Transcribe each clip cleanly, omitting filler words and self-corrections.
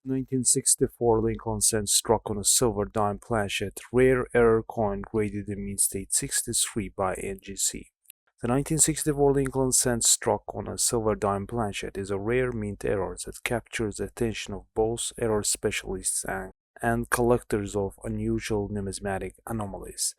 1964 Lincoln cent struck on a silver dime planchet, rare error coin graded in mint state 63 by NGC. The 1964 Lincoln cent struck on a silver dime planchet is a rare mint error that captures the attention of both error specialists and collectors of unusual numismatic anomalies.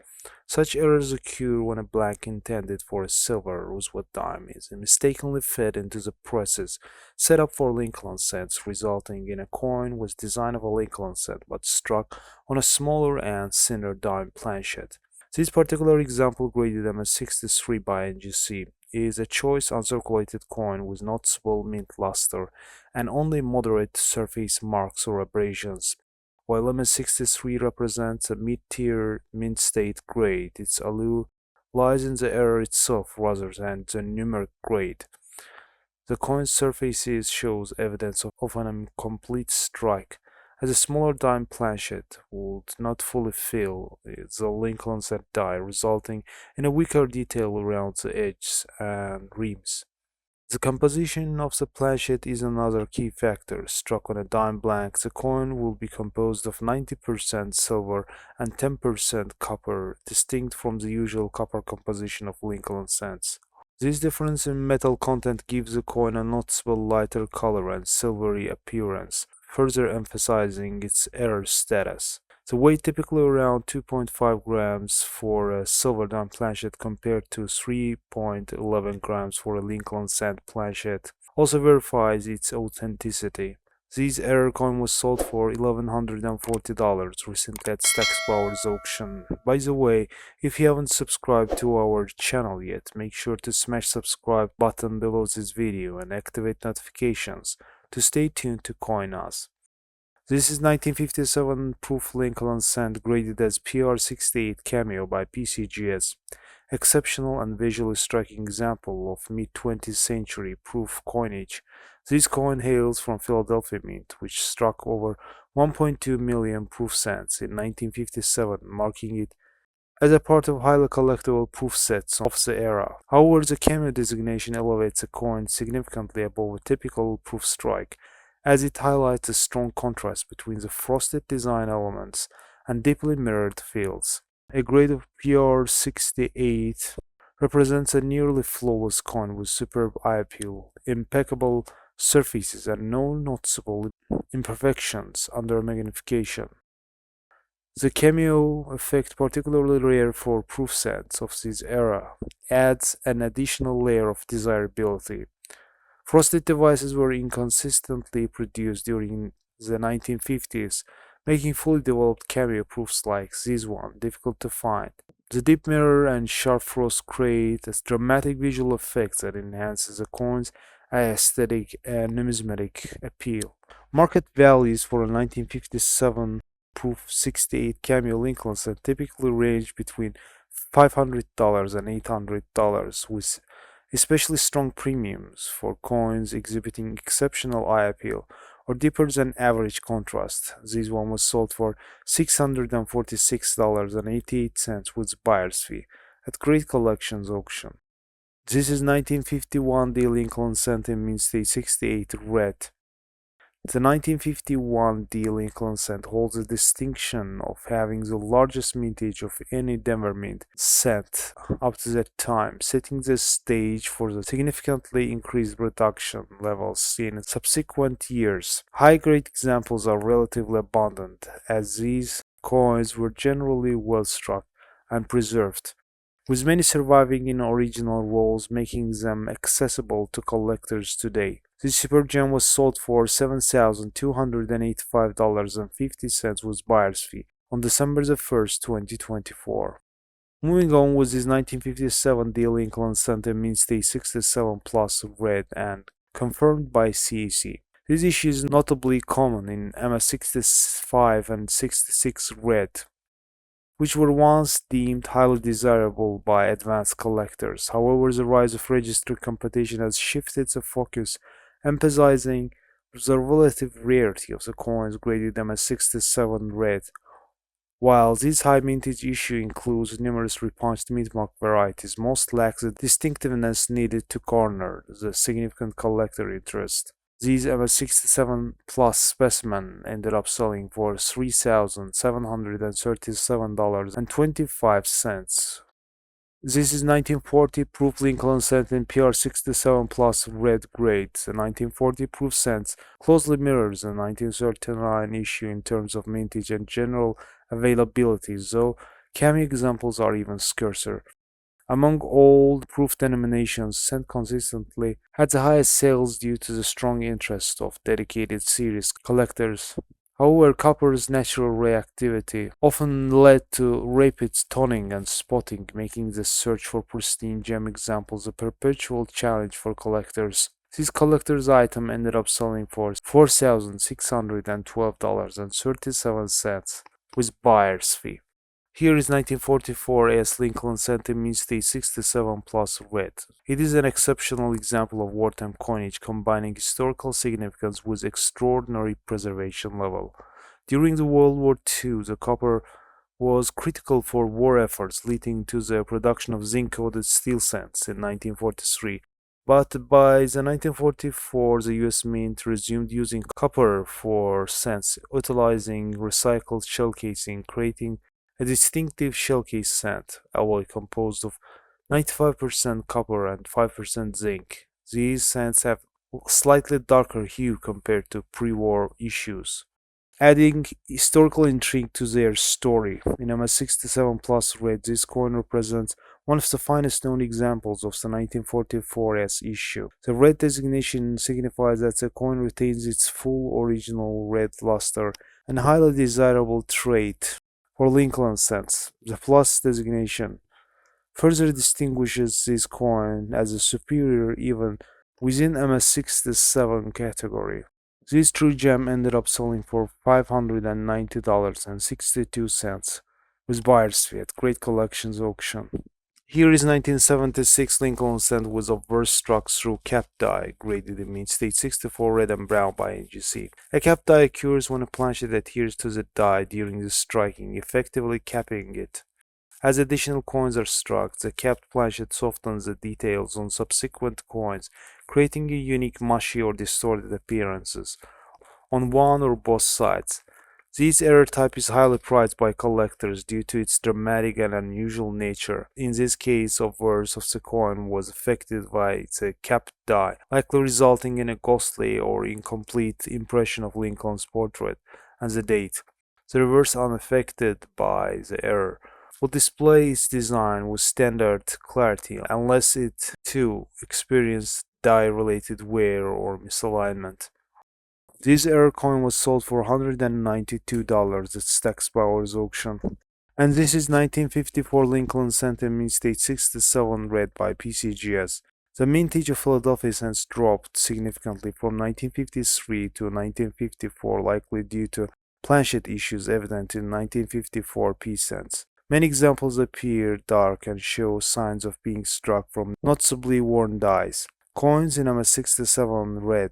Such errors occur when a blank intended for a silver or rosewood dime is mistakenly fed into the presses set up for Lincoln cents, resulting in a coin with design of a Lincoln cent but struck on a smaller and thinner dime planchet. This particular example, graded MS63 by NGC, is a choice uncirculated coin with noticeable mint luster and only moderate surface marks or abrasions. While MS63 represents a mid-tier mint state grade, its allure lies in the error itself rather than the numeric grade. The coin's surfaces shows evidence of an incomplete strike, as a smaller dime planchet would not fully fill the Lincoln cent die, resulting in a weaker detail around the edges and rims. The composition of the planchet is another key factor. Struck on a dime blank, the coin will be composed of 90% silver and 10% copper, distinct from the usual copper composition of Lincoln cents. This difference in metal content gives the coin a noticeable lighter color and silvery appearance, further emphasizing its error status. The weight typically around 2.5 grams for a silver dime planchet compared to 3.11 grams for a Lincoln cent planchet also verifies its authenticity. This error coin was sold for $1,140 recently at Stacks Power's auction. By the way, if you haven't subscribed to our channel yet, make sure to smash subscribe button below this video and activate notifications to stay tuned to CoinAz. This is 1957 proof Lincoln cent graded as PR68 Cameo by PCGS. Exceptional and visually striking example of mid-20th century proof coinage. This coin hails from Philadelphia Mint, which struck over 1.2 million proof cents in 1957, marking it as a part of highly collectible proof sets of the era. However, the Cameo designation elevates the coin significantly above a typical proof strike, as it highlights a strong contrast between the frosted design elements and deeply mirrored fields. A grade of PR68 represents a nearly flawless coin with superb eye appeal, impeccable surfaces, and no noticeable imperfections under magnification. The Cameo effect, particularly rare for proof sets of this era, adds an additional layer of desirability. Frosted devices were inconsistently produced during the 1950s, making fully developed Cameo proofs like this one difficult to find. The deep mirror and sharp frost create a dramatic visual effect that enhances the coin's aesthetic and numismatic appeal. Market values for a 1957 proof 68 Cameo Lincoln cent typically range between $500 and $800, with especially strong premiums for coins exhibiting exceptional eye appeal or deeper than average contrast. This one was sold for $646.88 with buyer's fee at GreatCollections auction. This is 1951 D Lincoln cent in mint state 68 red. The 1951 D Lincoln cent holds the distinction of having the largest mintage of any Denver mint cent up to that time, setting the stage for the significantly increased production levels in subsequent years. High-grade examples are relatively abundant, as these coins were generally well struck and preserved, with many surviving in original rolls, making them accessible to collectors today. This super gem was sold for $7,285.50 with buyer's fee on December 1st, 2024. Moving on with this 1957 D Lincoln cent in mint state 67 plus red and confirmed by CAC. This issue is notably common in MS65 and 66 red, which were once deemed highly desirable by advanced collectors. However, the rise of registry competition has shifted the focus, emphasizing the relative rarity of the coins graded MS67 red. While this high mintage issue includes numerous repunched mid-mark varieties, most lack the distinctiveness needed to garner the significant collector interest. These MS67 Plus specimen ended up selling for $3,737.25. This is 1940 proof Lincoln cent in PR67 Plus red grade. The 1940 proof cents closely mirrors the 1939 issue in terms of mintage and general availability, though Cameo examples are even scarcer. Among all proof denominations, cent consistently had the highest sales due to the strong interest of dedicated series collectors. However, copper's natural reactivity often led to rapid toning and spotting, making the search for pristine gem examples a perpetual challenge for collectors. This collector's item ended up selling for $4,612.37 with buyer's fee. Here is 1944 AS Lincoln Cent Mint State 67 Plus Red. It is an exceptional example of wartime coinage combining historical significance with extraordinary preservation level. During the World War II, the copper was critical for war efforts, leading to the production of zinc-coated steel cents in 1943. But by the 1944, the US Mint resumed using copper for cents, utilizing recycled shell casing, creating a distinctive shell-case cent alloy composed of 95% copper and 5% zinc. These cents have a slightly darker hue compared to pre-war issues, adding historical intrigue to their story. In MS67 Plus Red, this coin represents one of the finest known examples of the 1944's issue. The red designation signifies that the coin retains its full original red luster, and highly desirable trait for Lincoln cents. The plus designation further distinguishes this coin as a superior even within MS67 category. This true gem ended up selling for $590.62 with buyer's fee at GreatCollections auction. Here is 1976 Lincoln cent with obverse struck through cap die, graded in mint state 64 red and brown by NGC. A cap die occurs when a planchet adheres to the die during the striking, effectively capping it. As additional coins are struck, the capped planchet softens the details on subsequent coins, creating a unique mushy or distorted appearances on one or both sides. This error type is highly prized by collectors due to its dramatic and unusual nature. In this case, obverse of the coin was affected by the capped die, likely resulting in a ghostly or incomplete impression of Lincoln's portrait and the date. The reverse, unaffected by the error, will display its design with standard clarity unless it too experienced die-related wear or misalignment. This error coin was sold for $192 at Stack's Bowers auction. And this is 1954 Lincoln cent mint state 67 red by PCGS. The mintage of Philadelphia cents dropped significantly from 1953 to 1954, likely due to planchet issues evident in 1954 P cents. Many examples appear dark and show signs of being struck from noticeably worn dies. Coins in MS67 red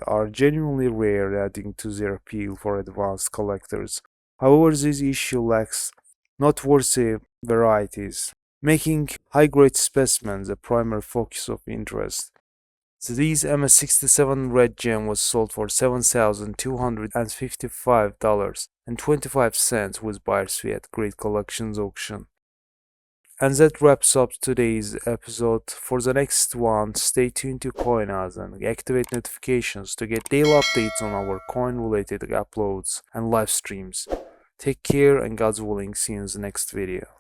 are genuinely rare, adding to their appeal for advanced collectors. However, this issue lacks noteworthy varieties, making high-grade specimens a primary focus of interest. These MS67 red gem was sold for $7,255.25 with buyer's fee at GreatCollections auction. And that wraps up today's episode. For the next one, stay tuned to CoinAz and activate notifications to get daily updates on our coin-related uploads and live streams. Take care and God's willing, see you in the next video.